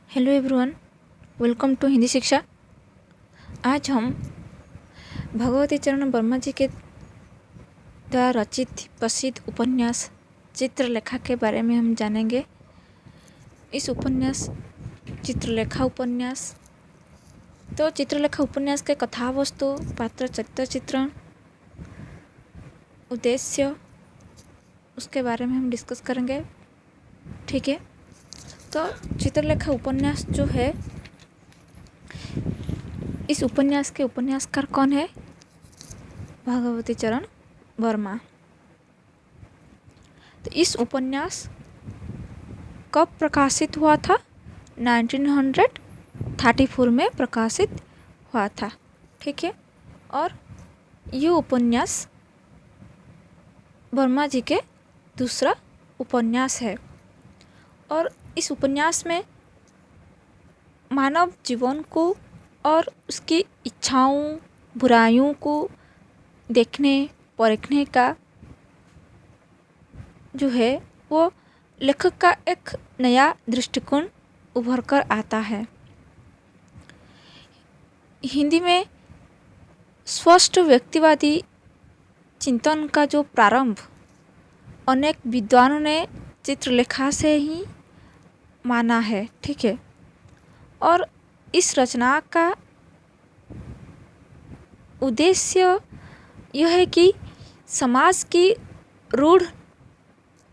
Hello everyone, welcome to Hindi Shiksha. आज हम भगवती चरण वर्मा जी के द्वारा रचित प्रसिद्ध उपन्यास चित्रलेखा के बारे में हम जानेंगे। इस उपन्यास चित्रलेखा उपन्यास चित्रलेखा उपन्यास के कथा वस्तु, पात्र चरित्र चित्रण, उद्देश्य, उसके बारे में हम डिस्कस करेंगे। ठीक है, तो चित्रलेखा उपन्यास जो है, इस उपन्यास के उपन्यासकार कौन है? भगवती चरण वर्मा। तो इस उपन्यास कब प्रकाशित हुआ था? 1934 में प्रकाशित हुआ था। ठीक है, और ये उपन्यास वर्मा जी के दूसरा उपन्यास है। और इस उपन्यास में मानव जीवन को और उसकी इच्छाओं, बुराइयों को देखने परखने का जो है वो लेखक का एक नया दृष्टिकोण उभर कर आता है। हिंदी में स्पष्ट व्यक्तिवादी चिंतन का जो प्रारंभ अनेक विद्वानों ने चित्रलेखा से ही माना है। ठीक है, और इस रचना का उद्देश्य यह है कि समाज की रूढ़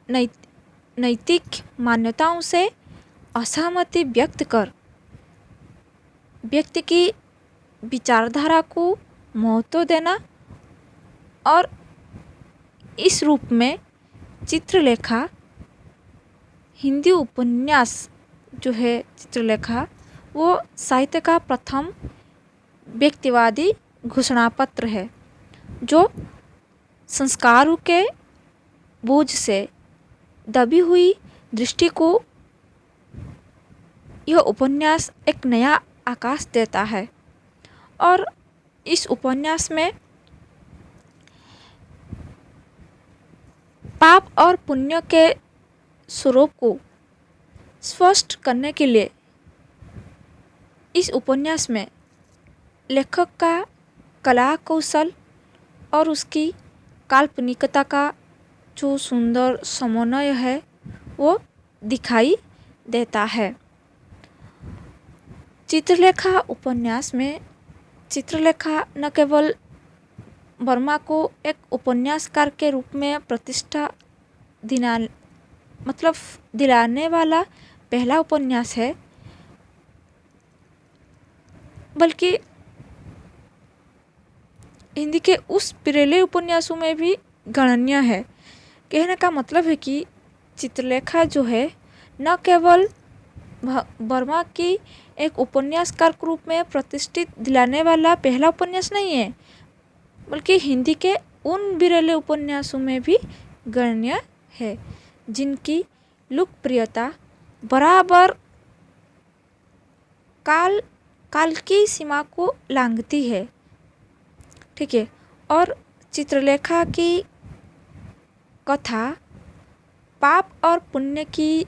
नैतिक मान्यताओं से असहमति व्यक्त कर व्यक्ति की विचारधारा को महत्व देना, और इस रूप में चित्रलेखा हिंदी उपन्यास जो है चित्रलेखा वो साहित्य का प्रथम व्यक्तिवादी घोषणापत्र है, जो संस्कारों के बोझ से दबी हुई दृष्टि को यह उपन्यास एक नया आकाश देता है। और इस उपन्यास में पाप और पुण्य के स्वरूप को स्पष्ट करने के लिए इस उपन्यास में लेखक का कला कौशल और उसकी काल्पनिकता का जो सुंदर समन्वय है वो दिखाई देता है। चित्रलेखा उपन्यास में चित्रलेखा न केवल वर्मा को एक उपन्यासकार के रूप में प्रतिष्ठा दिलाने वाला पहला उपन्यास है, बल्कि हिंदी के उस पिरेले उपन्यासों में भी गणनीय है। कहने का मतलब है कि चित्रलेखा जो है न केवल वर्मा की एक उपन्यासकार के रूप में प्रतिष्ठित दिलाने वाला पहला उपन्यास नहीं है, बल्कि हिंदी के उन बिरले उपन्यासों में भी गणनीय है जिनकी लोकप्रियता बराबर काल की सीमा को लांघती है। ठीक है, और चित्रलेखा की कथा पाप और पुण्य की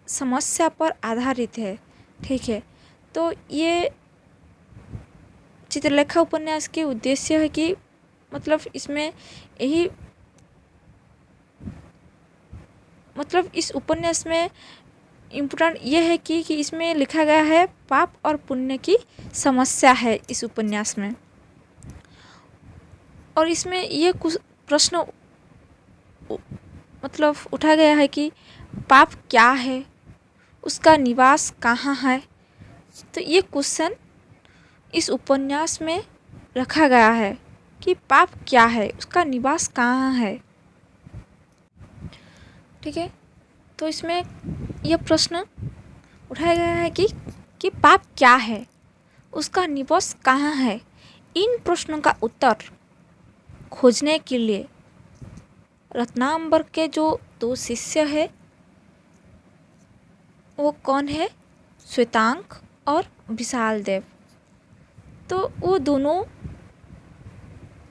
समस्या पर आधारित है। ठीक है, तो ये चित्रलेखा उपन्यास के उद्देश्य है कि इसमें यही इस उपन्यास में इम्पोर्टेंट ये है कि इसमें लिखा गया है पाप और पुण्य की समस्या है इस उपन्यास में। और इसमें ये कुछ प्रश्न उठा गया है कि पाप क्या है, उसका निवास कहाँ है। तो ये क्वेश्चन इस उपन्यास में रखा गया है कि पाप क्या है, उसका निवास कहाँ है। ठीक है, तो इसमें यह प्रश्न उठाया गया है कि पाप क्या है, उसका निवास कहाँ है। इन प्रश्नों का उत्तर खोजने के लिए रत्नांबर के जो दो शिष्य है वो कौन है? श्वेतांक और विशाल देव। तो वो दोनों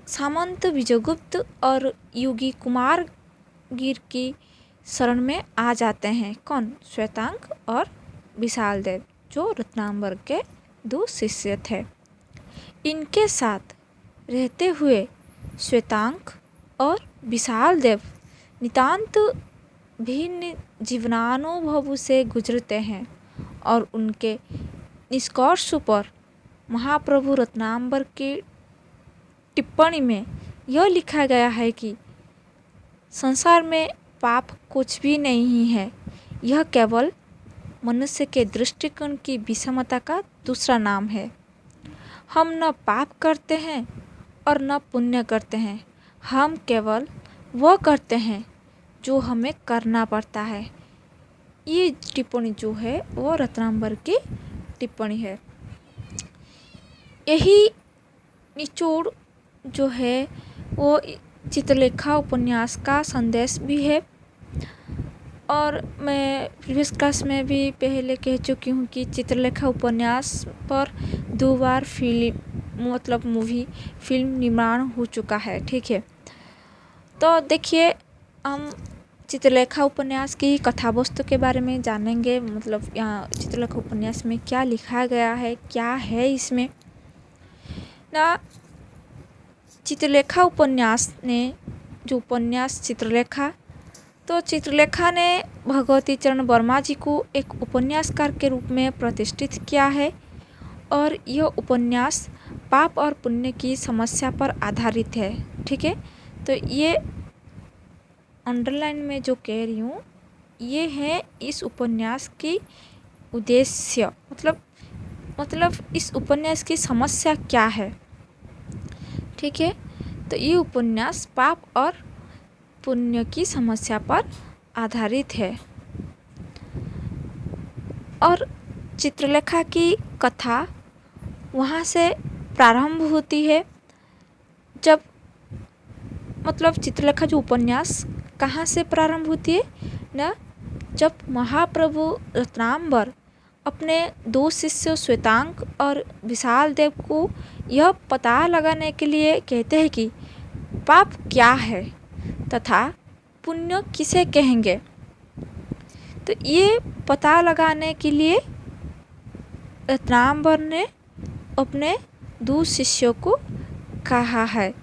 सामंत विजयगुप्त और योगी कुमार गिर की शरण में आ जाते हैं। कौन? श्वेतांक और विशाल देव, जो रत्नांबर के 2 शिष्य थे। इनके साथ रहते हुए श्वेतांक और विशाल देव नितांत भिन्न जीवनानुभव से गुजरते हैं और उनके निष्कर्ष पर महाप्रभु रत्नांबर की टिप्पणी में यह लिखा गया है कि संसार में पाप कुछ भी नहीं है, यह केवल मनुष्य के दृष्टिकोण की विषमता का दूसरा नाम है। हम न पाप करते हैं और न पुण्य करते हैं, हम केवल वह करते हैं जो हमें करना पड़ता है। ये टिप्पणी जो है वो रत्नांबर की टिप्पणी है। यही निचोड़ जो है वो चित्रलेखा उपन्यास का संदेश भी है। और मैं प्रीवियस क्लास में भी पहले कह चुकी हूँ कि चित्रलेखा उपन्यास पर 2 बार फिल्म निर्माण हो चुका है। ठीक है, तो देखिए हम चित्रलेखा उपन्यास की कथा वस्तु के बारे में जानेंगे। मतलब यहाँ चित्रलेखा उपन्यास में क्या लिखा गया है, क्या है इसमें ना। चित्रलेखा उपन्यास ने जो उपन्यास चित्रलेखा, तो चित्रलेखा ने भगवती चरण वर्मा जी को एक उपन्यासकार के रूप में प्रतिष्ठित किया है और यह उपन्यास पाप और पुण्य की समस्या पर आधारित है। ठीक है, तो ये अंडरलाइन में जो कह रही हूँ ये है इस उपन्यास की उद्देश्य, मतलब इस उपन्यास की समस्या क्या है। ठीक है, तो ये उपन्यास पाप और पुण्य की समस्या पर आधारित है। और चित्रलेखा की कथा वहाँ से प्रारंभ होती है जब मतलब चित्रलेखा जो उपन्यास कहाँ से प्रारंभ होती है ना, जब महाप्रभु रत्नांबर अपने 2 शिष्य श्वेतांक और विशाल देव को यह पता लगाने के लिए कहते हैं कि पाप क्या है तथा पुण्य किसे कहेंगे। तो ये पता लगाने के लिए रत्नांबर ने अपने 2 शिष्यों को कहा है।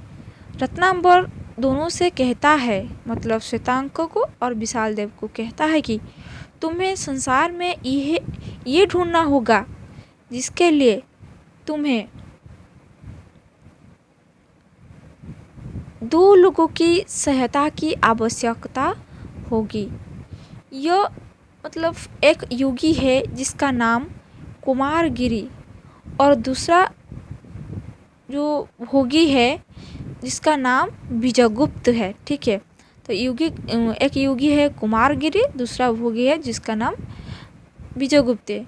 रत्नांबर दोनों से कहता है, मतलब श्वेतांक को और विशाल देव को कहता है कि तुम्हें संसार में ये ढूंढना होगा जिसके लिए तुम्हें 2 लोगों की सहायता की आवश्यकता होगी। यह मतलब एक योगी है जिसका नाम कुमारगिरी और दूसरा जो भोगी है जिसका नाम विजयगुप्त है। ठीक है, तो एक योगी है कुमारगिरी, दूसरा भोगी है जिसका नाम विजयगुप्त है।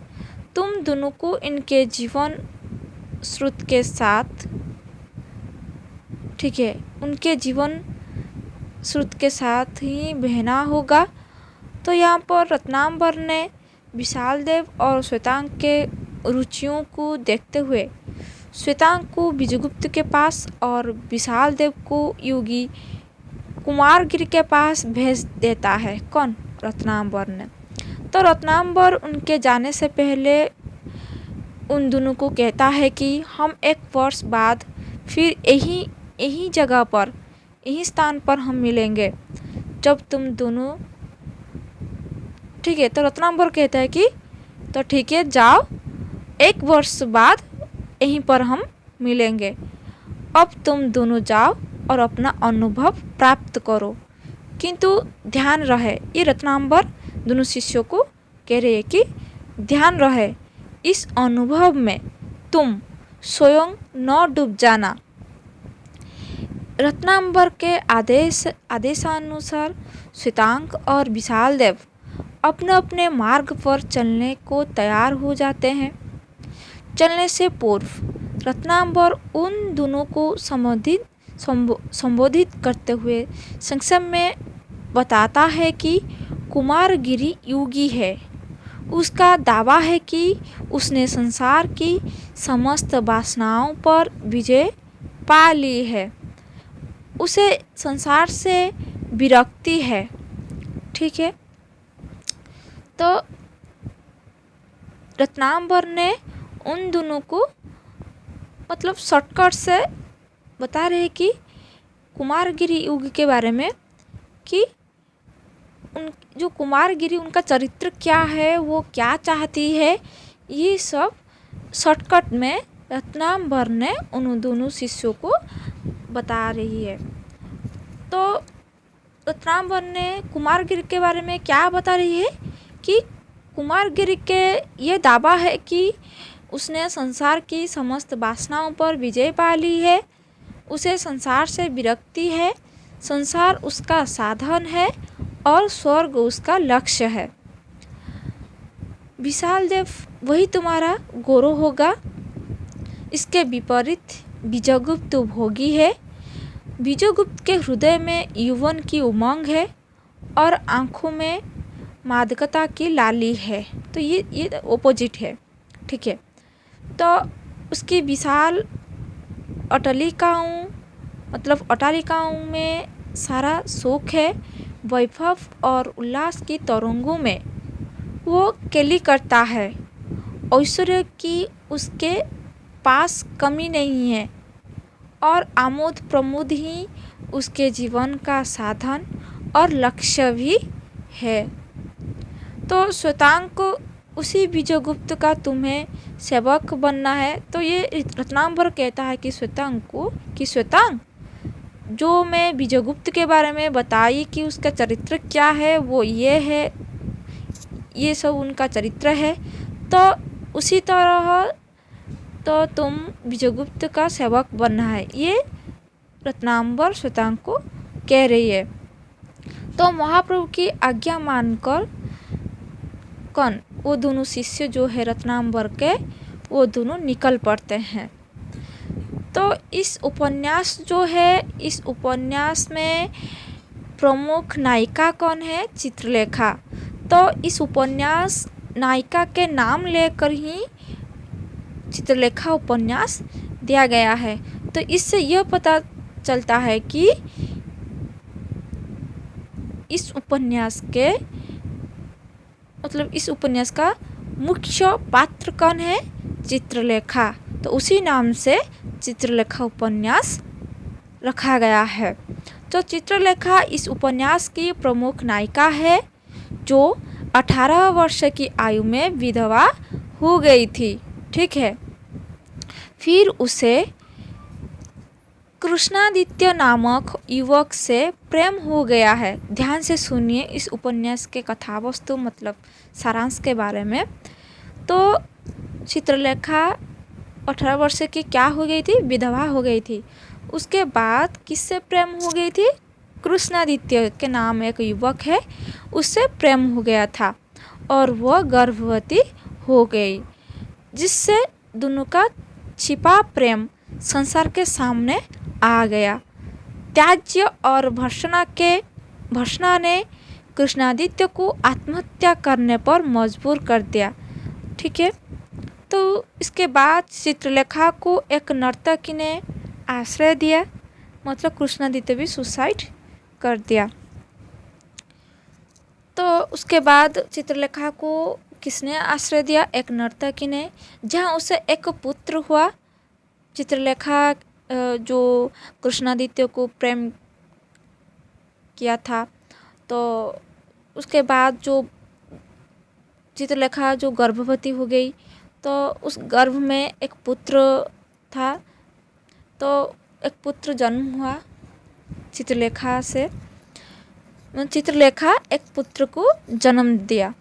तुम दोनों को इनके जीवन स्रोत के साथ, ठीक है, उनके जीवन स्रोत के साथ ही बहना होगा। तो यहाँ पर रत्नांबर ने विशाल देव और श्वेतांक के रुचियों को देखते हुए श्वेतांक को विजयगुप्त के पास और विशाल देव को योगी कुमारगिरी के पास भेज देता है। कौन? रत्नांबर ने। तो रत्नांबर उनके जाने से पहले उन दोनों को कहता है कि हम 1 वर्ष बाद फिर यही जगह पर, यही स्थान पर हम मिलेंगे जब तुम दोनों, ठीक है। तो रत्नांबर कहता है कि तो ठीक है, जाओ, 1 वर्ष बाद यहीं पर हम मिलेंगे। अब तुम दोनों जाओ और अपना अनुभव प्राप्त करो, किंतु ध्यान रहे, ये रत्नांबर दोनों शिष्यों को कह रहे हैं कि ध्यान रहे, इस अनुभव में तुम स्वयं न डूब जाना। रत्नांबर के आदेशानुसार श्वेतांक और विशाल देव अपने अपने मार्ग पर चलने को तैयार हो जाते हैं। चलने से पूर्व रत्नांबर उन दोनों को संबोधित करते हुए संक्षेप में बताता है कि कुमारगिरी योगी है। उसका दावा है कि उसने संसार की समस्त वासनाओं पर विजय पा ली है, उसे संसार से विरक्ति है। ठीक है, तो रत्नांबर ने उन दोनों को मतलब शॉर्टकट से बता रहे कि कुमारगिरी युग के बारे में कि उन जो कुमारगिरी उनका चरित्र क्या है, वो क्या चाहती है, ये सब शॉर्टकट में रत्नांबर ने उन दोनों शिष्यों को बता रही है। तो रत्नांबर ने कुमारगिरी के बारे में क्या बता रही है कि कुमारगिरी के ये दावा है कि उसने संसार की समस्त वासनाओं पर विजय पा ली है, उसे संसार से विरक्ति है, संसार उसका साधन है और स्वर्ग उसका लक्ष्य है। विशाल देव वही तुम्हारा गुरु होगा। इसके विपरीत विजयगुप्त भोगी है। विजयगुप्त के हृदय में यौवन की उमंग है और आँखों में मादकता की लाली है। तो ये ओपोजिट है, ठीक है। तो उसकी विशाल अट्टालिकाओं में सारा सुख है, वैभव और उल्लास की तरंगों में वो केली करता है। ऐश्वर्य की उसके पास कमी नहीं है और आमोद प्रमोद ही उसके जीवन का साधन और लक्ष्य भी है। तो श्वेतांग को उसी विजयगुप्त का तुम्हें सेवक बनना है। तो ये रत्नांबर कहता है कि श्वेतांग को कि श्वेतांग, जो मैं विजयगुप्त के बारे में बताई कि उसका चरित्र क्या है, वो ये है, ये सब उनका चरित्र है, तो उसी तरह तो तुम विजयगुप्त का सेवक बनना है, ये रत्नांबर श्वेतांग को कह रही है। तो महाप्रभु की आज्ञा मानकर वो दोनों शिष्य जो है रत्नांबर के, वो दोनों निकल पड़ते हैं। तो इस उपन्यास जो है, इस उपन्यास में प्रमुख नायिका कौन है? चित्रलेखा। तो इस उपन्यास नायिका के नाम लेकर ही चित्रलेखा उपन्यास दिया गया है। तो इससे यह पता चलता है कि इस उपन्यास का मुख्य पात्र कौन है? चित्रलेखा। तो उसी नाम से चित्रलेखा उपन्यास रखा गया है। तो चित्रलेखा इस उपन्यास की प्रमुख नायिका है, जो 18 वर्ष की आयु में विधवा हो गई थी, ठीक है। फिर उसे कृष्णादित्य नामक युवक से प्रेम हो गया है। ध्यान से सुनिए इस उपन्यास के कथावस्तु मतलब सारांश के बारे में। तो चित्रलेखा 18 वर्ष की क्या हो गई थी? विधवा हो गई थी। उसके बाद किससे प्रेम हो गई थी? कृष्णादित्य के नाम एक युवक है, उससे प्रेम हो गया था और वह गर्भवती हो गई, जिससे दोनों का छिपा प्रेम संसार के सामने आ गया। त्याज्य और भर्षणा ने कृष्णादित्य को आत्महत्या करने पर मजबूर कर दिया, ठीक है। तो इसके बाद चित्रलेखा को एक नर्तकी ने आश्रय दिया, मतलब कृष्णादित्य भी सुसाइड कर दिया। तो उसके बाद चित्रलेखा को किसने आश्रय दिया? एक नर्तकी ने, जहाँ उसे एक पुत्र हुआ। चित्रलेखा जो कृष्णादित्य को प्रेम किया था, तो उसके बाद जो चित्रलेखा जो गर्भवती हो गई, तो उस गर्भ में एक पुत्र था। तो एक पुत्र जन्म हुआ चित्रलेखा से। चित्रलेखा एक पुत्र को जन्म दिया।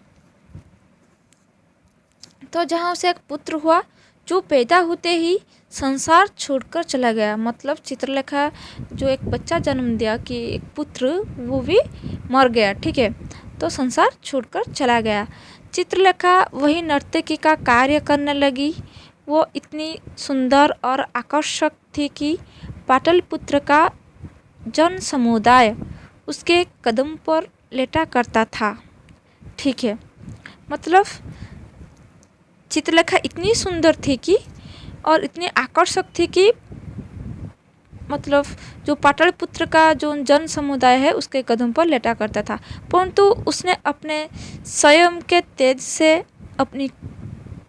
तो जहाँ उसे एक पुत्र हुआ, जो पैदा होते ही संसार छोड़कर चला गया। मतलब चित्रलेखा जो एक बच्चा जन्म दिया कि एक पुत्र, वो भी मर गया, ठीक है। तो संसार छोड़कर चला गया। चित्रलेखा वही नर्तकी का कार्य करने लगी। वो इतनी सुंदर और आकर्षक थी कि पाटलिपुत्र का जन समुदाय उसके कदम पर लेटा करता था, ठीक है। मतलब चित्रलेखा इतनी सुंदर थी कि और इतनी आकर्षक थी कि मतलब जो पाटलिपुत्र का जो जन समुदाय है उसके कदम पर लेटा करता था। परंतु उसने अपने स्वयं के तेज से अपनी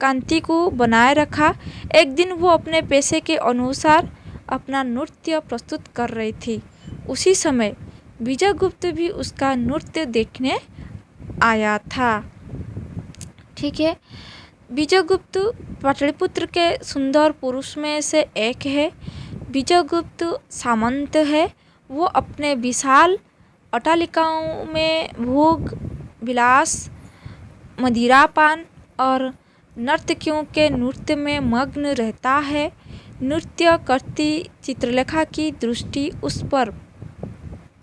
कांति को बनाए रखा। एक दिन वो अपने पेशे के अनुसार अपना नृत्य प्रस्तुत कर रही थी। उसी समय विजयगुप्त भी उसका नृत्य देखने आया था। ठीक है, विजयगुप्त पाटलिपुत्र के सुंदर पुरुष में से एक है। विजयगुप्त सामंत है। वो अपने विशाल अट्टालिकाओं में भोग विलास, मदिरापान और नर्तकियों के नृत्य में मग्न रहता है। नृत्य करती चित्रलेखा की दृष्टि उस पर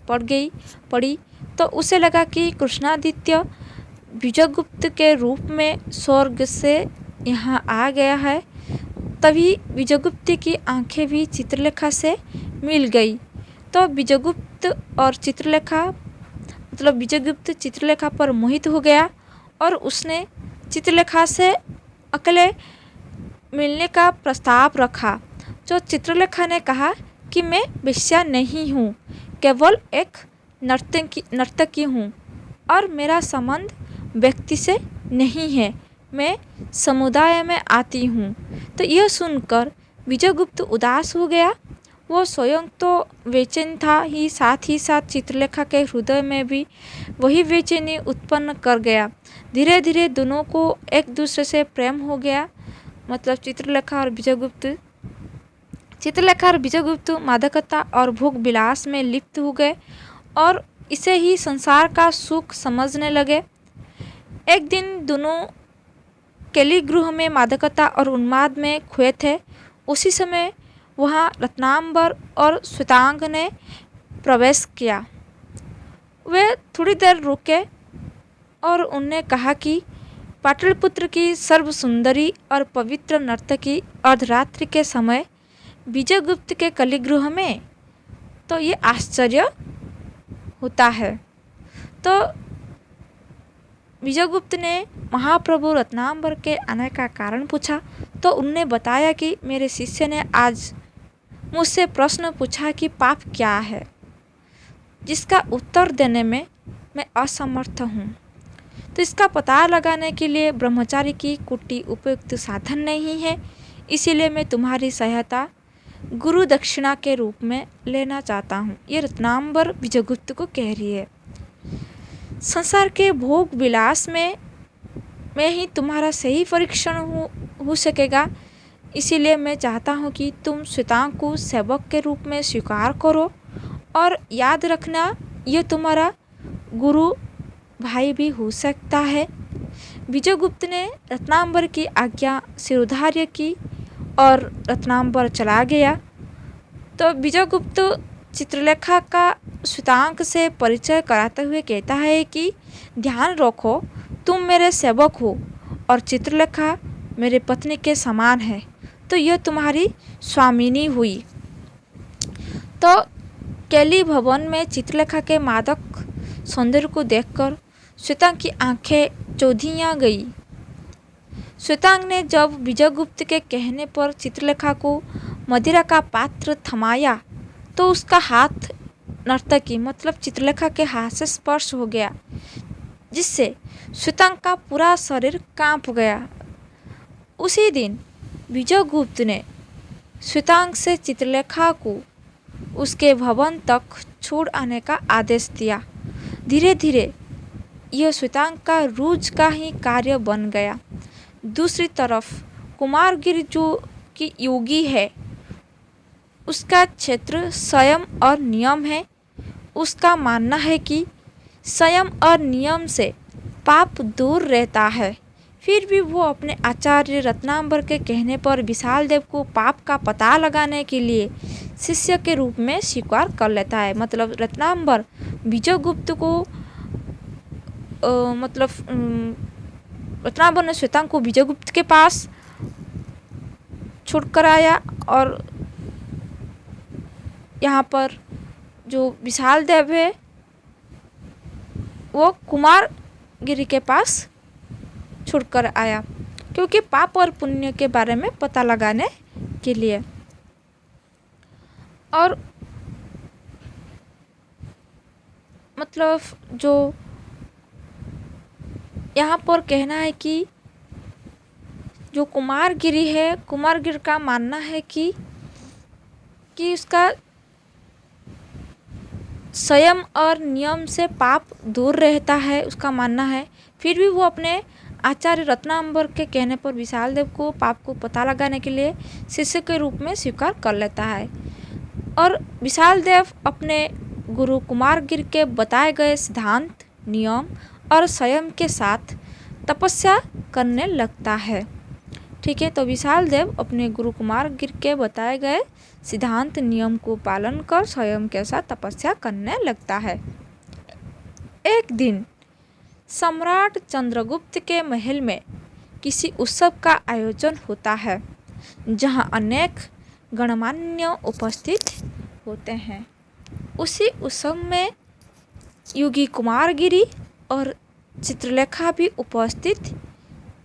पड़ी तो उसे लगा कि कृष्णादित्य विजयगुप्त के रूप में स्वर्ग से यहाँ आ गया है। तभी विजयगुप्त की आंखें भी चित्रलेखा से मिल गई। तो विजयगुप्त चित्रलेखा पर मोहित हो गया और उसने चित्रलेखा से अकेले मिलने का प्रस्ताव रखा। जो चित्रलेखा ने कहा कि मैं वेश्या नहीं हूँ, केवल एक नर्तकी हूँ और मेरा संबंध व्यक्ति से नहीं है, मैं समुदाय में आती हूँ। तो यह सुनकर विजयगुप्त उदास हो गया। वो स्वयं तो बेचैन था ही साथ चित्रलेखा के हृदय में भी वही बेचैनी उत्पन्न कर गया। धीरे धीरे दोनों को एक दूसरे से प्रेम हो गया। मतलब चित्रलेखा और विजयगुप्त मादकता और भोग विलास में लिप्त हो गए और इसे ही संसार का सुख समझने लगे। एक दिन दोनों केलिगृह में मादकता और उन्माद में खोए थे। उसी समय वहाँ रत्नांबर और श्वेतांग ने प्रवेश किया। वे थोड़ी देर रुके और उनने कहा कि पाटलिपुत्र की सर्वसुंदरी और पवित्र नर्तकी अर्धरात्रि के समय विजयगुप्त के कलिगृह में, तो ये आश्चर्य होता है। तो विजयगुप्त ने महाप्रभु रत्नांबर के आने का कारण पूछा तो उनने बताया कि मेरे शिष्य ने आज मुझसे प्रश्न पूछा कि पाप क्या है, जिसका उत्तर देने में मैं असमर्थ हूँ। तो इसका पता लगाने के लिए ब्रह्मचारी की कुटी उपयुक्त साधन नहीं है, इसीलिए मैं तुम्हारी सहायता गुरु दक्षिणा के रूप में लेना चाहता हूँ। ये रत्नांबर विजयगुप्त को कह रही है। संसार के भोग विलास में ही तुम्हारा सही परीक्षण हो सकेगा, इसीलिए मैं चाहता हूँ कि तुम श्वेतांग को सेवक के रूप में स्वीकार करो और याद रखना यह तुम्हारा गुरु भाई भी हो सकता है। विजयगुप्त ने रत्नांबर की आज्ञा शिरोधार्य की और रत्नांबर चला गया। तो विजयगुप्त चित्रलेखा का श्वेतांग से परिचय कराते हुए कहता है कि ध्यान रखो, तुम मेरे सेवक हो और चित्रलेखा मेरे पत्नी के समान है, तो यह तुम्हारी स्वामिनी हुई। तो केली भवन में चित्रलेखा के मादक सौंदर्य को देखकर श्वेतांग की आंखें चौधियाँ गई। श्वेतांग ने जब विजयगुप्त के कहने पर चित्रलेखा को मदिरा का पात्र थमाया तो उसका हाथ नर्तकी मतलब चित्रलेखा के हाथ से स्पर्श हो गया, जिससे श्वेतांग का पूरा शरीर कांप गया। उसी दिन विजयगुप्त ने श्वेतांग से चित्रलेखा को उसके भवन तक छोड़ आने का आदेश दिया। धीरे धीरे यह श्वेतांग का रूज का ही कार्य बन गया। दूसरी तरफ कुमारगिरि जो कि योगी है, उसका क्षेत्र संयम और नियम है। उसका मानना है कि संयम और नियम से पाप दूर रहता है। फिर भी वो अपने आचार्य रत्नांबर के कहने पर विशाल देव को पाप का पता लगाने के लिए शिष्य के रूप में स्वीकार कर लेता है। मतलब रत्नांबर विजयगुप्त को रत्नांबर ने श्वेतांग को विजयगुप्त के पास छोड़कर आया और यहाँ पर जो विशाल देव है वो कुमारगिरि के पास छोड़कर आया, क्योंकि पाप और पुण्य के बारे में पता लगाने के लिए। और मतलब जो यहाँ पर कहना है कि जो कुमारगिरी है, कुमारगिर का मानना है कि उसका संयम और नियम से पाप दूर रहता है, उसका मानना है। फिर भी वो अपने आचार्य रत्नांबर के कहने पर विशाल देव को पाप को पता लगाने के लिए शिष्य के रूप में स्वीकार कर लेता है और विशाल देव अपने गुरु कुमारगिर के बताए गए सिद्धांत, नियम और संयम के साथ तपस्या करने लगता है। ठीक है, तो विशाल देव अपने गुरु कुमारगिर के बताए गए सिद्धांत, नियम को पालन कर स्वयं के साथ तपस्या करने लगता है। एक दिन सम्राट चंद्रगुप्त के महल में किसी उत्सव का आयोजन होता है जहां अनेक गणमान्य उपस्थित होते हैं। उसी उत्सव में योगी कुमारगिरी और चित्रलेखा भी उपस्थित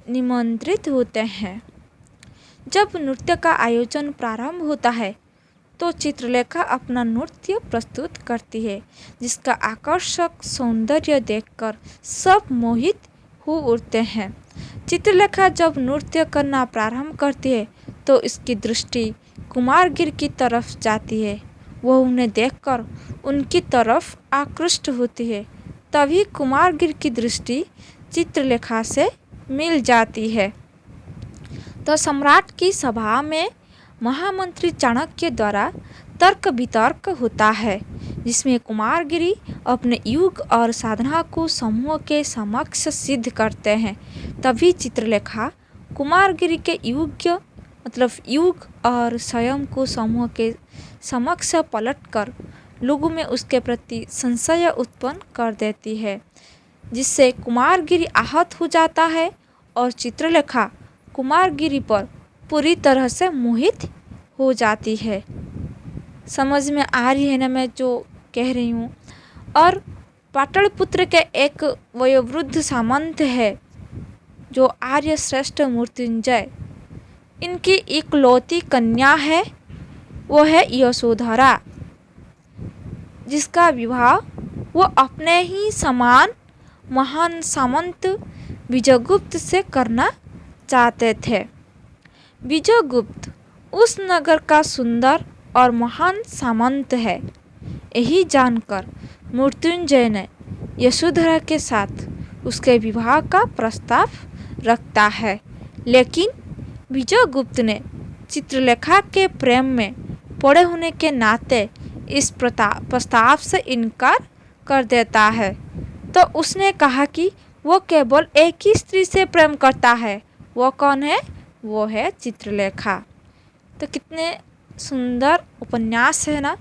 निमंत्रित होते हैं। जब नृत्य का आयोजन प्रारंभ होता है तो चित्रलेखा अपना नृत्य प्रस्तुत करती है, जिसका आकर्षक सौंदर्य देखकर सब मोहित हो उठते हैं। चित्रलेखा जब नृत्य करना प्रारंभ करती है तो इसकी दृष्टि कुमारगिर की तरफ जाती है। वह उन्हें देखकर उनकी तरफ आकृष्ट होती है। तभी कुमारगिर की दृष्टि चित्रलेखा से मिल जाती है। तो सम्राट की सभा में महामंत्री चाणक्य द्वारा तर्क वितर्क होता है, जिसमें कुमारगिरी अपने युग और साधना को समूह के समक्ष सिद्ध करते हैं। तभी चित्रलेखा कुमारगिरी के युग और स्वयं को समूह के समक्ष पलटकर लोगों में उसके प्रति संशय उत्पन्न कर देती है, जिससे कुमारगिरी आहत हो जाता है और चित्रलेखा कुमारगिरी पर पूरी तरह से मोहित हो जाती है। समझ में आ रही है ना मैं जो कह रही हूँ। और पाटलिपुत्र के एक वयोवृद्ध सामंत है जो आर्य श्रेष्ठ मृत्युंजय, इनकी इकलौती कन्या है, वो है यशोधरा, जिसका विवाह वो अपने ही समान महान सामंत विजयगुप्त से करना चाहते थे। विजयगुप्त उस नगर का सुंदर और महान सामंत है। यही जानकर मृत्युंजय ने यशोधरा के साथ उसके विवाह का प्रस्ताव रखता है, लेकिन विजयगुप्त ने चित्रलेखा के प्रेम में पड़े होने के नाते इस प्रस्ताव से इनकार कर देता है। तो उसने कहा कि वो केवल एक ही स्त्री से प्रेम करता है। वो कौन है? वो है चित्रलेखा। तो कितने सुंदर उपन्यास है ना,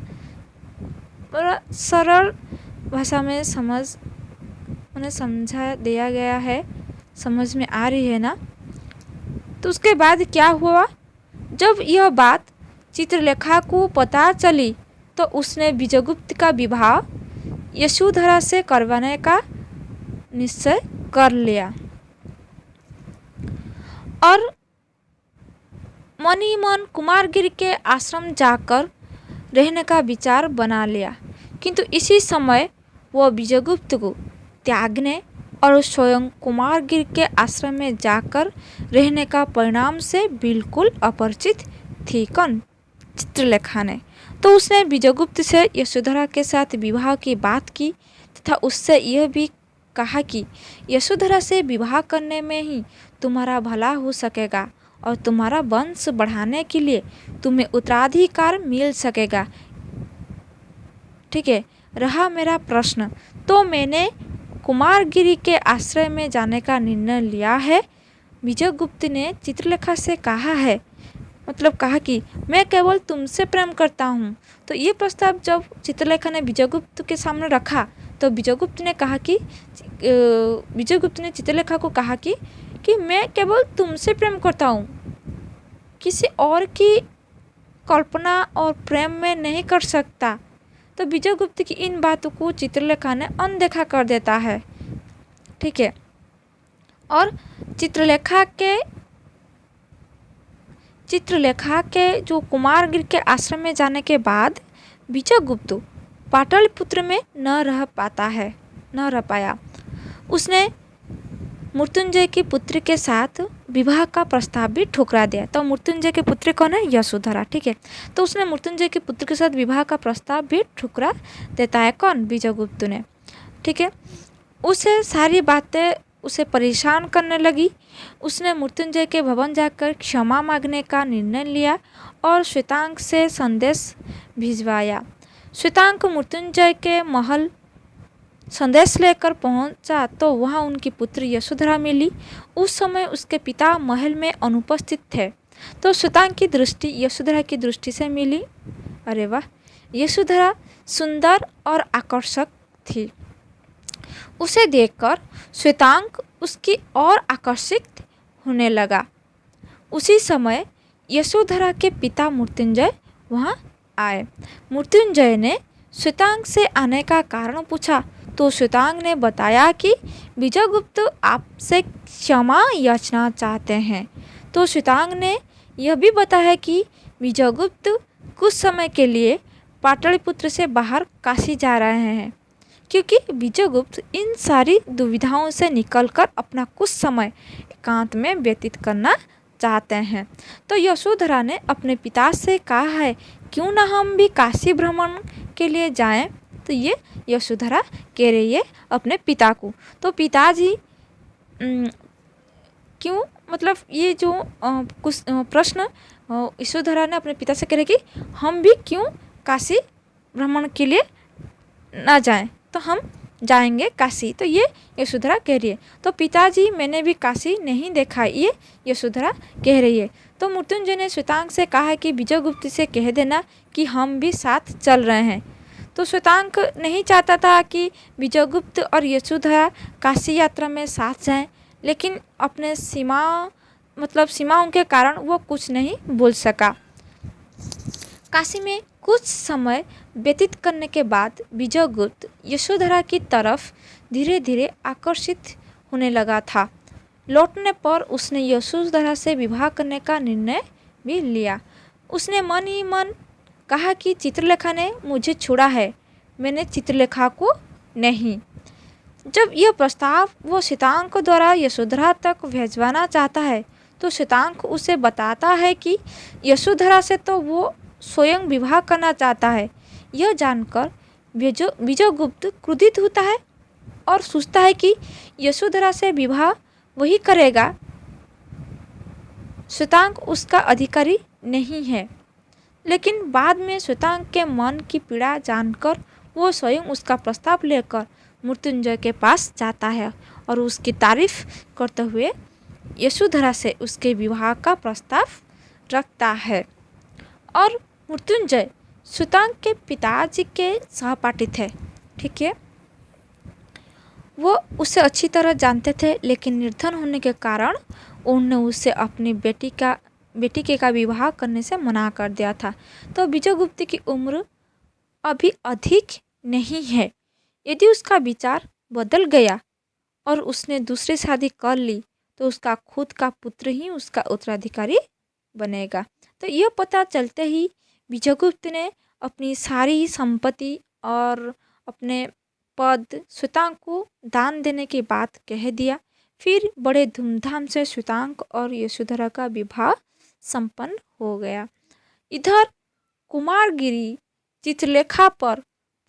बड़ा सरल भाषा में उन्हें समझा दिया गया है। समझ में आ रही है ना। तो उसके बाद क्या हुआ, जब यह बात चित्रलेखा को पता चली तो उसने विजयगुप्त का विवाह यशोधरा से करवाने का निश्चय कर लिया और मन ही मन कुमारगिरी के आश्रम जाकर रहने का विचार बना लिया। किंतु इसी समय वह विजयगुप्त को त्यागने और स्वयं कुमारगिरी के आश्रम में जाकर रहने का परिणाम से बिल्कुल अपरिचित थी। कौन? चित्रलेखा ने। तो उसने विजयगुप्त से यशोधरा के साथ विवाह की बात की तथा उससे यह भी कहा कि यशोधरा से विवाह करने में ही तुम्हारा भला हो सकेगा और तुम्हारा वंश बढ़ाने के लिए तुम्हें उत्तराधिकार मिल सकेगा। ठीक है, रहा मेरा प्रश्न, तो मैंने कुमारगिरी के आश्रय में जाने का निर्णय लिया है। विजयगुप्त ने चित्रलेखा से कहा कि मैं केवल तुमसे प्रेम करता हूँ। तो ये प्रस्ताव जब चित्रलेखा ने विजयगुप्त के सामने रखा तो विजयगुप्त ने चित्रलेखा को कहा कि मैं केवल तुमसे प्रेम करता हूँ, किसी और की कल्पना और प्रेम में नहीं कर सकता। तो विजयगुप्त की इन बातों को चित्रलेखा ने अनदेखा कर देता है। ठीक है, और चित्रलेखा के जो कुमारगिरी के आश्रम में जाने के बाद विजयगुप्त पाटलिपुत्र में न रह पाया। उसने मृत्युंजय की पुत्री के साथ विवाह का प्रस्ताव भी ठुकरा दिया। तो मृत्युंजय के पुत्री कौन है? यशोधरा। ठीक है, तो उसने मृत्युंजय की पुत्री के साथ विवाह का प्रस्ताव भी ठुकरा देता है। कौन? विजयगुप्त ने। ठीक है, उसे सारी बातें उसे परेशान करने लगी। उसने मृत्युंजय के भवन जाकर क्षमा मांगने का निर्णय लिया और श्वेतांग से संदेश भिजवाया। श्वेतांग मृत्युंजय के महल संदेश लेकर पहुंचा तो वहां उनकी पुत्री यशोधरा मिली। उस समय उसके पिता महल में अनुपस्थित थे, तो श्वेतांग की दृष्टि यशोधरा की दृष्टि से मिली। अरे वाह, यशोधरा सुंदर और आकर्षक थी। उसे देखकर श्वेतांग उसकी और आकर्षित होने लगा। उसी समय यशोधरा के पिता मृत्युंजय वहां आए। मृत्युंजय ने श्वेतांग से आने का कारण पूछा तो श्वेतांग ने बताया कि विजयगुप्त आपसे क्षमा याचना चाहते हैं। तो श्वेतांग ने यह भी बताया कि विजयगुप्त कुछ समय के लिए पाटलिपुत्र से बाहर काशी जा रहे हैं, क्योंकि विजयगुप्त इन सारी दुविधाओं से निकलकर अपना कुछ समय एकांत में व्यतीत करना चाहते हैं। तो यशोधरा ने अपने पिता से कहा है, क्यों ना हम भी काशी भ्रमण के लिए जाएं। तो ये यशोधरा कह रही है अपने पिता को। तो पिताजी क्यों, मतलब ये जो कुछ प्रश्न यशोधरा ने अपने पिता से कह रहे कि हम भी क्यों काशी भ्रमण के लिए ना जाएं, तो हम जाएंगे काशी। तो ये यशोधरा कह रही है। तो पिताजी मैंने भी काशी नहीं देखा, ये यशोधरा कह रही है। तो मृत्युंजय ने श्वेतांग से कहा है कि विजयगुप्त से कह देना कि हम भी साथ चल रहे हैं। तो श्वेतांग नहीं चाहता था कि विजयगुप्त और यशोधरा काशी यात्रा में साथ जाएं, लेकिन अपने सीमाओं के कारण वो कुछ नहीं बोल सका। काशी में कुछ समय व्यतीत करने के बाद विजयगुप्त यशोधरा की तरफ धीरे धीरे आकर्षित होने लगा था। लौटने पर उसने यशोधरा से विवाह करने का निर्णय भी लिया। उसने मन ही मन कहा कि चित्रलेखा ने मुझे छोड़ा है, मैंने चित्रलेखा को नहीं। जब यह प्रस्ताव वो श्वेतांग द्वारा यशोधरा तक भेजवाना चाहता है तो श्वेतांग उसे बताता है कि यशोधरा से तो वो स्वयं विवाह करना चाहता है। यह जानकर विजयगुप्त क्रोधित होता है और सोचता है कि यशोधरा से विवाह वही करेगा, श्वेतांग उसका अधिकारी नहीं है। लेकिन बाद में श्वेतांग के मन की पीड़ा जानकर वो स्वयं उसका प्रस्ताव लेकर मृत्युंजय के पास जाता है और उसकी तारीफ करते हुए यशोधरा से उसके विवाह का प्रस्ताव रखता है। और मृत्युंजय श्वेतांग के पिताजी के सहपाठी थे। ठीक है, वो उसे अच्छी तरह जानते थे, लेकिन निर्धन होने के कारण उन्होंने उसे अपनी बेटी के विवाह करने से मना कर दिया था। तो विजयगुप्त की उम्र अभी अधिक नहीं है। यदि उसका विचार बदल गया और उसने दूसरी शादी कर ली तो उसका खुद का पुत्र ही उसका उत्तराधिकारी बनेगा। तो यह पता चलते ही विजयगुप्त ने अपनी सारी संपत्ति और अपने पद श्वेतांग को दान देने की बात कह दिया। फिर बड़े धूमधाम से श्वेतांग और यशोधरा का विवाह संपन्न हो गया। इधर कुमारगिरी चित्रलेखा पर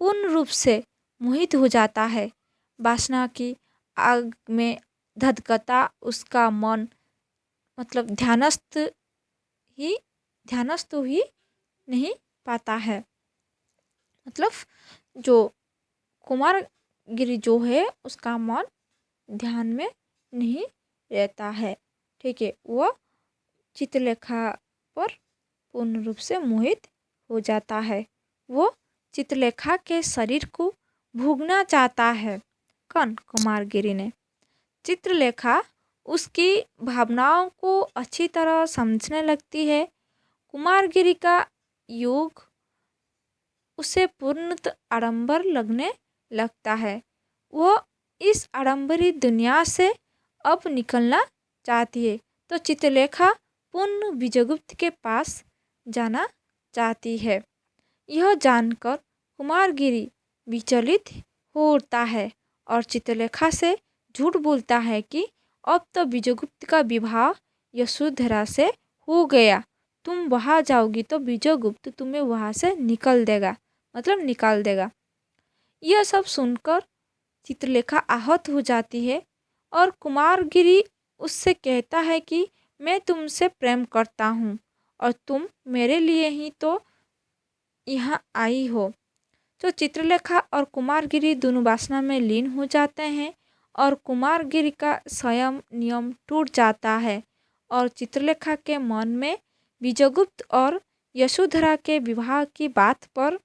पूर्ण रूप से मोहित हो जाता है। वासना की आग में धधकता उसका मन, मतलब ध्यानस्थ ही नहीं पाता है। मतलब जो कुमारगिरी जो है उसका मन ध्यान में नहीं रहता है। ठीक है, वह चित्रलेखा पर पूर्ण रूप से मोहित हो जाता है। वो चित्रलेखा के शरीर को भोगना चाहता है। कौन? कुमारगिरी ने। चित्रलेखा उसकी भावनाओं को अच्छी तरह समझने लगती है। कुमारगिरी का योग उसे पूर्णतः आडंबर लगने लगता है। वह इस आडंबरी दुनिया से अब निकलना चाहती है। तो चित्रलेखा पुनः विजयगुप्त के पास जाना चाहती है। यह जानकर कुमारगिरी विचलित हो उठता है और चित्रलेखा से झूठ बोलता है कि अब तो विजयगुप्त का विवाह यशोधरा से हो गया, तुम वहाँ जाओगी तो विजयगुप्त तुम्हें वहाँ से निकल देगा, मतलब निकाल देगा। यह सब सुनकर चित्रलेखा आहत हो जाती है और कुमारगिरी उससे कहता है कि मैं तुमसे प्रेम करता हूँ और तुम मेरे लिए ही तो यहाँ आई हो। तो चित्रलेखा और कुमारगिरी दोनों वासना में लीन हो जाते हैं और कुमारगिरी का स्वयं नियम टूट जाता है और चित्रलेखा के मन में विजयगुप्त और यशोधरा के विवाह की बात पर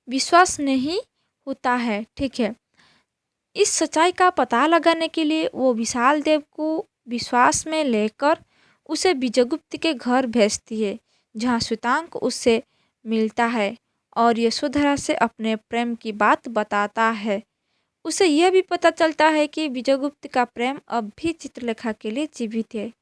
विश्वास नहीं होता है। ठीक है, इस सच्चाई का पता लगाने के लिए वो विशाल देव को विश्वास में लेकर उसे विजयगुप्त के घर भेजती है, जहाँ श्वेतांक उससे मिलता है और यशोधरा से अपने प्रेम की बात बताता है। उसे यह भी पता चलता है कि विजयगुप्त का प्रेम अब भी चित्रलेखा के लिए जीवित है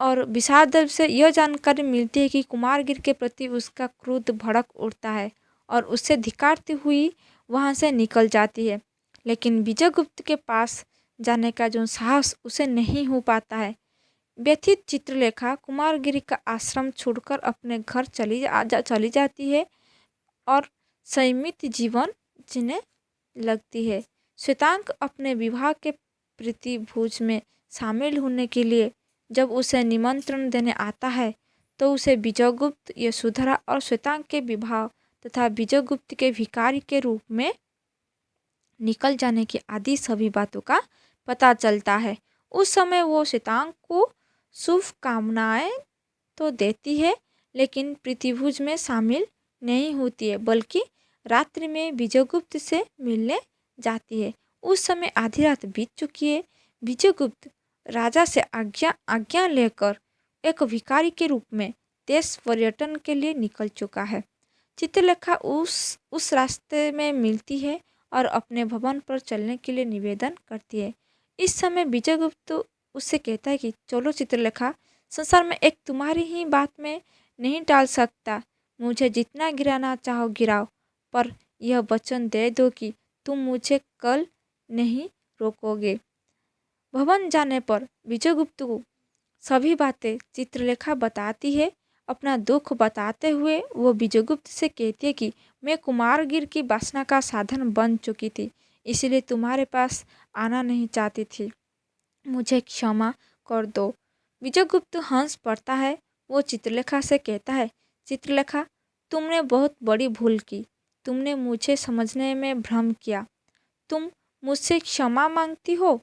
और विशाल देव से यह जानकारी मिलती है कि कुमारगिर के प्रति उसका क्रोध भड़क उठता है और उससे धिक्कारती हुई वहाँ से निकल जाती है। लेकिन विजयगुप्त के पास जाने का जो साहस उसे नहीं हो पाता है। व्यथित चित्रलेखा कुमारगिरी का आश्रम छोड़कर अपने घर चली जाती है और संयमित जीवन जीने लगती है। श्वेतांक अपने विवाह के प्रीतिभोज में शामिल होने के लिए जब उसे निमंत्रण देने आता है तो उसे विजयगुप्त, यशोधरा और श्वेतांक के विवाह तथा विजयगुप्त के भिखारी के रूप में निकल जाने की आदि सभी बातों का पता चलता है। उस समय वो श्वेतांक को शुभकामनाएं तो देती है लेकिन प्रीतिभोज में शामिल नहीं होती है, बल्कि रात्रि में विजयगुप्त से मिलने जाती है। उस समय आधी रात बीत चुकी है। विजयगुप्त राजा से आज्ञा लेकर एक भिखारी के रूप में देश पर्यटन के लिए निकल चुका है। चित्रलेखा उस रास्ते में मिलती है और अपने भवन पर चलने के लिए निवेदन करती है। इस समय विजयगुप्त उससे कहता है कि चलो चित्रलेखा, संसार में एक तुम्हारी ही बात में नहीं टाल सकता, मुझे जितना गिराना चाहो गिराओ, पर यह वचन दे दो कि तुम मुझे कल नहीं रोकोगे। भवन जाने पर विजयगुप्त को सभी बातें चित्रलेखा बताती है। अपना दुख बताते हुए वो विजयगुप्त से कहती है कि मैं कुमारगिर की वासना का साधन बन चुकी थी, इसलिए तुम्हारे पास आना नहीं चाहती थी, मुझे क्षमा कर दो। विजयगुप्त हंस पड़ता है। वो चित्रलेखा से कहता है, चित्रलेखा, तुमने बहुत बड़ी भूल की, तुमने मुझे समझने में भ्रम किया, तुम मुझसे क्षमा मांगती हो।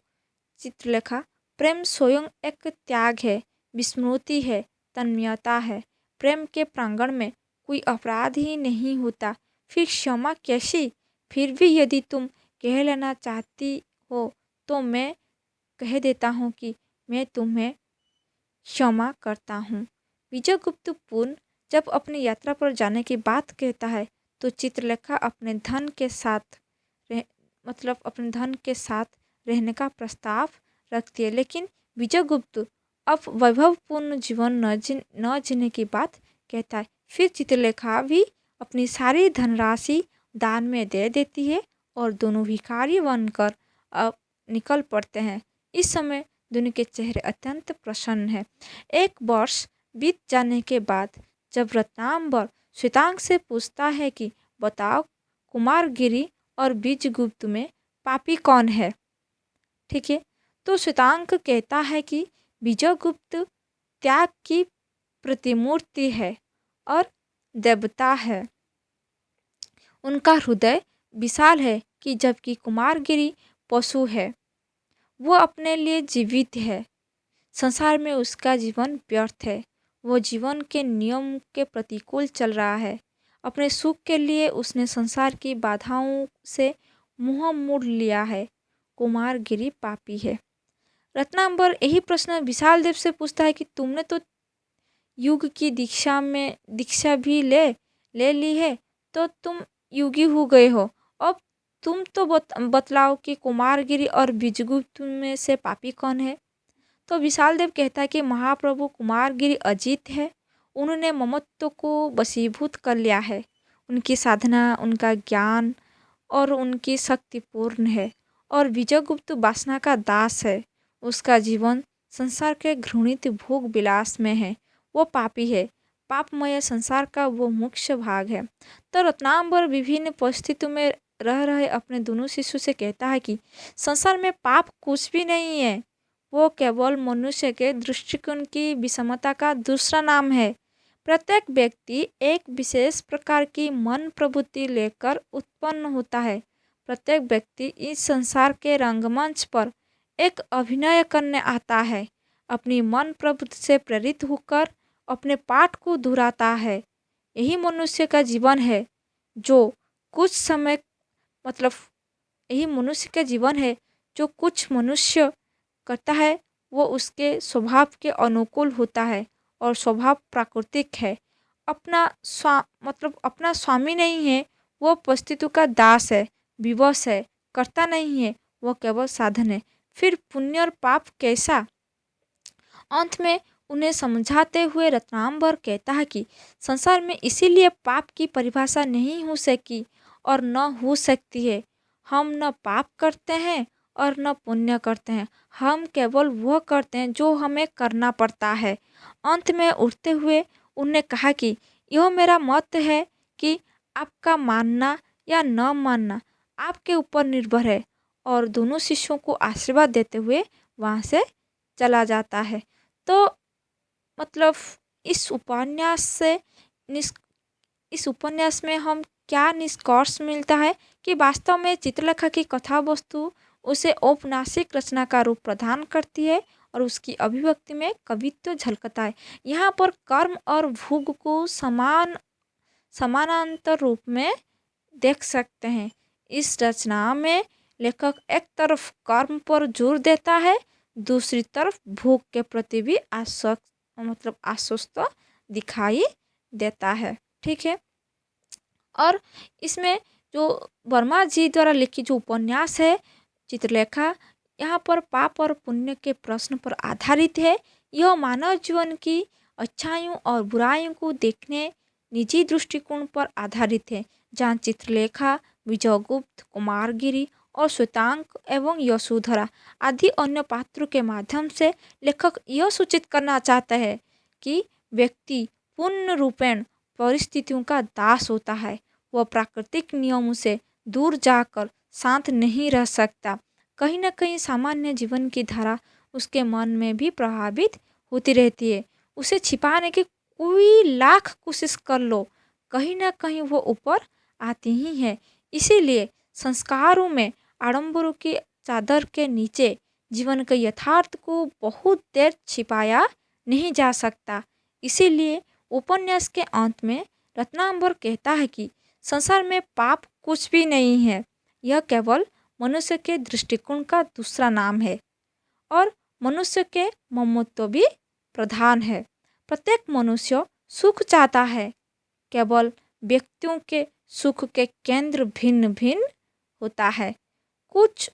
चित्रलेखा, प्रेम स्वयं एक त्याग है, विस्मृति है, तन्मयता है। प्रेम के प्रांगण में कोई अपराध ही नहीं होता, फिर क्षमा कैसी? फिर भी यदि तुम कह लेना चाहती हो तो मैं कह देता हूँ कि मैं तुम्हें क्षमा करता हूँ। विजयगुप्त पुन जब अपनी यात्रा पर जाने की बात कहता है तो चित्रलेखा अपने धन के साथ अपने धन के साथ रहने का प्रस्ताव रखती है, लेकिन विजयगुप्त अब वैभवपूर्ण जीवन न जीने की बात कहता है। फिर चित्रलेखा भी अपनी सारी धनराशि दान में दे देती है और दोनों भिखारी बनकर अब निकल पड़ते हैं। इस समय दोनों के चेहरे अत्यंत प्रसन्न हैं। एक वर्ष बीत जाने के बाद जब रत्नांबर श्वेतांक से पूछता है कि बताओ, कुमारगिरी और विजयगुप्त में पापी कौन है? ठीक है, तो श्वेतांक कहता है कि विजयगुप्त त्याग की प्रतिमूर्ति है और देवता है। उनका हृदय विशाल है कि जबकि कुमारगिरी पशु है, वो अपने लिए जीवित है। संसार में उसका जीवन व्यर्थ है, वो जीवन के नियम के प्रतिकूल चल रहा है। अपने सुख के लिए उसने संसार की बाधाओं से मुंह मोड़ लिया है। कुमारगिरी पापी है। रत्नांबर यही प्रश्न विशाल देव से पूछता है कि तुमने तो युग की दीक्षा भी ले ली है, तो तुम युगी हो गए हो, अब तुम तो बतलाओ कि कुमारगिरी और विजयगुप्त में से पापी कौन है? तो विशाल देव कहता है कि महाप्रभु कुमारगिरी अजीत है, उन्होंने ममत्व को वशीभूत कर लिया है। उनकी साधना, उनका ज्ञान और उनकी शक्ति पूर्ण है और विजयगुप्त वासना का दास है। उसका जीवन संसार के घृणित भोग विलास में है। वो पापी है। पापमय संसार का वो मुख्य भाग है। तो रत्नांबर विभिन्न परिस्थितियों में रह रहे अपने दोनों शिष्यों से कहता है कि संसार में पाप कुछ भी नहीं है। वो केवल मनुष्य के दृष्टिकोण की विषमता का दूसरा नाम है। प्रत्येक व्यक्ति एक विशेष प्रकार की मन प्रवृत्ति लेकर उत्पन्न होता है। प्रत्येक व्यक्ति इस संसार के रंगमंच पर एक अभिनय करने आता है। अपनी मन प्रवृत्ति से प्रेरित होकर अपने पाठ को दोहराता है। यही मनुष्य का जीवन है जो कुछ समय मतलब यही मनुष्य का जीवन है जो कुछ मनुष्य करता है वो उसके स्वभाव के अनुकूल होता है और स्वभाव प्राकृतिक है। अपना स्वामी नहीं है। वो परिस्थितियों का दास है, विवश है, करता नहीं है। वो केवल साधन है। फिर पुण्य और पाप कैसा? अंत में उन्हें समझाते हुए रत्नांबर कहता है कि संसार में इसीलिए पाप की परिभाषा नहीं हो सकी और न हो सकती है। हम न पाप करते हैं और न पुण्य करते हैं। हम केवल वह करते हैं जो हमें करना पड़ता है। अंत में उठते हुए उन्होंने कहा कि यह मेरा मत है कि आपका मानना या न मानना आपके ऊपर निर्भर है। और दोनों शिष्यों को आशीर्वाद देते हुए वहाँ से चला जाता है। तो मतलब इस उपन्यास से निस इस उपन्यास में हम क्या निष्कर्ष मिलता है कि वास्तव में चित्रलेखा की कथा वस्तु उसे औपन्यासिक रचना का रूप प्रदान करती है और उसकी अभिव्यक्ति में कवित्व झलकता है। यहाँ पर कर्म और भोग को समानांतर रूप में देख सकते हैं। इस रचना में लेखक एक तरफ कर्म पर जोर देता है, दूसरी तरफ भोग के प्रति भी आश्वस्त दिखाई देता है। ठीक है। और इसमें जो वर्मा जी द्वारा लिखी जो उपन्यास है चित्रलेखा, यहाँ पर पाप और पुण्य के प्रश्न पर आधारित है। यह मानव जीवन की अच्छाइयों और बुराइयों को देखने निजी दृष्टिकोण पर आधारित है, जहाँ चित्रलेखा विजयगुप्त, कुमारगिरी और श्वेतांक एवं यशोधरा आदि अन्य पात्रों के माध्यम से लेखक यह सूचित करना चाहता है कि व्यक्ति पूर्ण रूपेण परिस्थितियों का दास होता है। वह प्राकृतिक नियमों से दूर जाकर शांत नहीं रह सकता। कहीं ना कहीं सामान्य जीवन की धारा उसके मन में भी प्रभावित होती रहती है। उसे छिपाने की कोई लाख कोशिश कर लो, कहीं ना कहीं वो ऊपर आती ही है। इसीलिए संस्कारों में आडंबरों की चादर के नीचे जीवन के यथार्थ को बहुत देर छिपाया नहीं जा सकता। इसीलिए उपन्यास के अंत में रत्नांबर कहता है कि संसार में पाप कुछ भी नहीं है। यह केवल मनुष्य के दृष्टिकोण का दूसरा नाम है और मनुष्य के ममत्व भी प्रधान है। प्रत्येक मनुष्य सुख चाहता है। केवल व्यक्तियों के सुख के केंद्र भिन्न भिन्न होता है। कुछ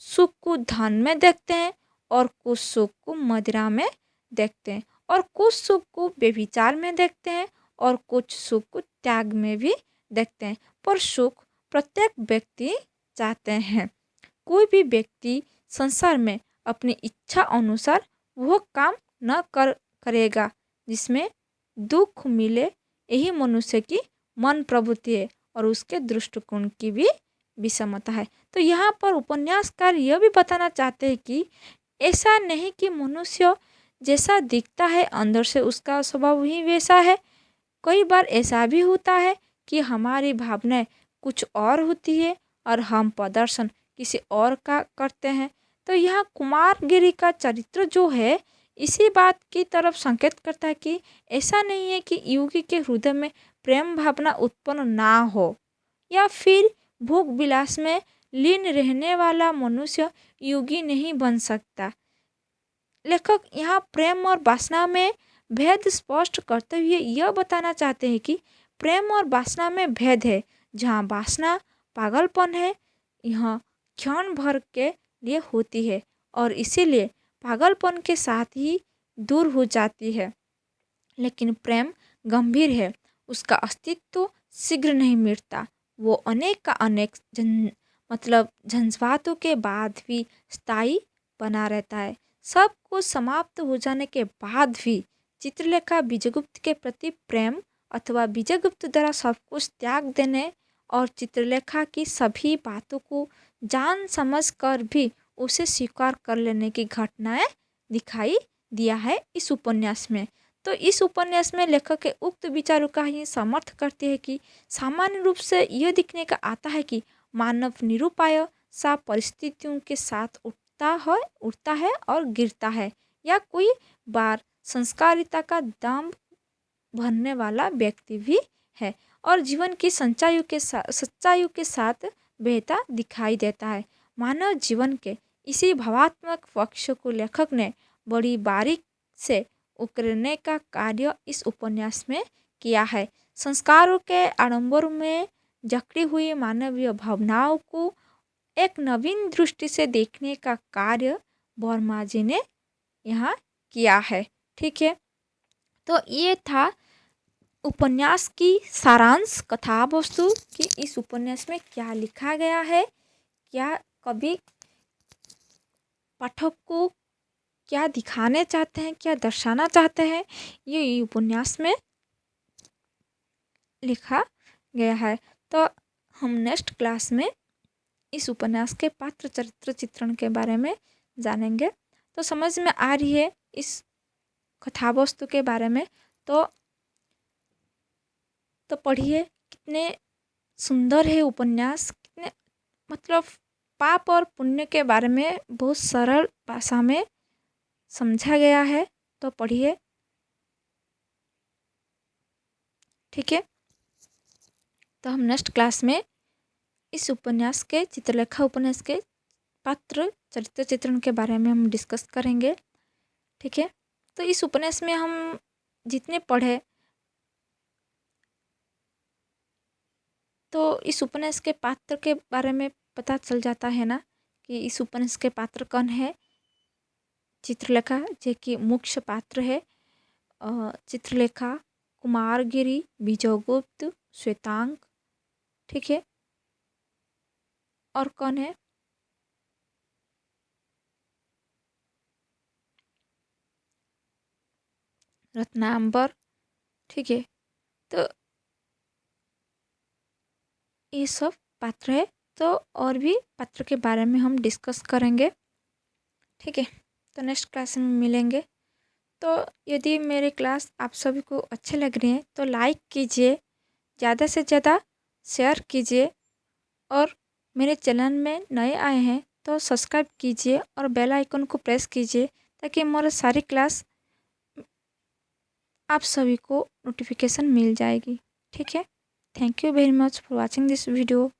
सुख को धन में देखते हैं और कुछ सुख को मदिरा में देखते हैं और कुछ सुख को व्यभिचार में देखते हैं और कुछ सुख को त्याग में भी देखते हैं। पर सुख प्रत्येक व्यक्ति चाहते हैं। कोई भी व्यक्ति संसार में अपनी इच्छा अनुसार वह काम न करेगा जिसमें दुख मिले। यही मनुष्य की मन प्रवृत्ति है और उसके दृष्टिकोण की भी विषमता है। तो यहाँ पर उपन्यासकार यह भी बताना चाहते हैं कि ऐसा नहीं कि मनुष्य जैसा दिखता है अंदर से उसका स्वभाव ही वैसा है। कई बार ऐसा भी होता है कि हमारी भावनाएं कुछ और होती है और हम प्रदर्शन किसी और का करते हैं। तो यहाँ कुमारगिरी का चरित्र जो है इसी बात की तरफ संकेत करता है कि ऐसा नहीं है कि योगी के हृदय में प्रेम भावना उत्पन्न ना हो या फिर भोग विलास में लीन रहने वाला मनुष्य योगी नहीं बन सकता। लेखक यहाँ प्रेम और वासना में भेद स्पष्ट करते हुए यह बताना चाहते हैं कि प्रेम और वासना में भेद है। जहाँ वासना पागलपन है, यहाँ क्षण भर के लिए होती है और इसीलिए पागलपन के साथ ही दूर हो जाती है। लेकिन प्रेम गंभीर है, उसका अस्तित्व शीघ्र नहीं मिटता। वो अनेक का अनेक झंझावातों के बाद भी स्थायी बना रहता है। सब कुछ समाप्त हो जाने के बाद भी चित्रलेखा विजयगुप्त के प्रति प्रेम अथवा विजयगुप्त द्वारा सब कुछ त्याग देने और चित्रलेखा की सभी बातों को जान समझ कर भी उसे स्वीकार कर लेने की घटनाएं दिखाई दिया है इस उपन्यास में। तो इस उपन्यास में लेखक के उक्त विचारों का ही समर्थ करते हैं कि सामान्य रूप से यह दिखने का आता है कि मानव निरुपाय सा परिस्थितियों के साथ उठता है और गिरता है, या कोई बार संस्कारिता का दाम भरने वाला व्यक्ति भी है और जीवन की सच्चाइयों के साथ बहता दिखाई देता है। मानव जीवन के इसी भावात्मक पक्ष को लेखक ने बड़ी बारीक से उकेरने का कार्य इस उपन्यास में किया है। संस्कारों के आडंबर में जकड़ी हुई मानवीय भावनाओं को एक नवीन दृष्टि से देखने का कार्य वर्मा जी ने यहाँ किया है। ठीक है, तो ये था उपन्यास की सारांश कथा वस्तु कि इस उपन्यास में क्या लिखा गया है, क्या कवि पाठक को क्या दिखाने चाहते हैं, क्या दर्शाना चाहते हैं, ये उपन्यास में लिखा गया है। तो हम नेक्स्ट क्लास में इस उपन्यास के पात्र चरित्र चित्रण के बारे में जानेंगे। तो समझ में आ रही है इस कथावस्तु के बारे में, तो पढ़िए, कितने सुंदर है उपन्यास, कितने मतलब पाप और पुण्य के बारे में बहुत सरल भाषा में समझा गया है। तो पढ़िए, ठीक है। तो हम नेक्स्ट क्लास में इस उपन्यास के चित्रलेखा उपन्यास के पात्र चरित्र चित्रण के बारे में हम डिस्कस करेंगे। ठीक है, तो इस उपन्यास में हम जितने पढ़े तो इस उपन्यास के पात्र के बारे में पता चल जाता है ना कि इस उपन्यास के पात्र कौन है। चित्रलेखा जो कि मुख्य पात्र है, चित्रलेखा, कुमारगिरी, विजयगुप्त, श्वेतांग, ठीक है। और कौन है, रत्नांबर, ठीक है। तो ये सब पात्र है, तो और भी पात्र के बारे में हम डिस्कस करेंगे। ठीक है, तो नेक्स्ट क्लास में मिलेंगे। तो यदि मेरे क्लास आप सभी को अच्छे लग रहे हैं तो लाइक कीजिए, ज़्यादा से ज़्यादा शेयर कीजिए, और मेरे चैनल में नए आए हैं तो सब्सक्राइब कीजिए और बेल आइकन को प्रेस कीजिए ताकि हमारा सारी क्लास आप सभी को नोटिफिकेशन मिल जाएगी। ठीक है, thank you very much for watching this video.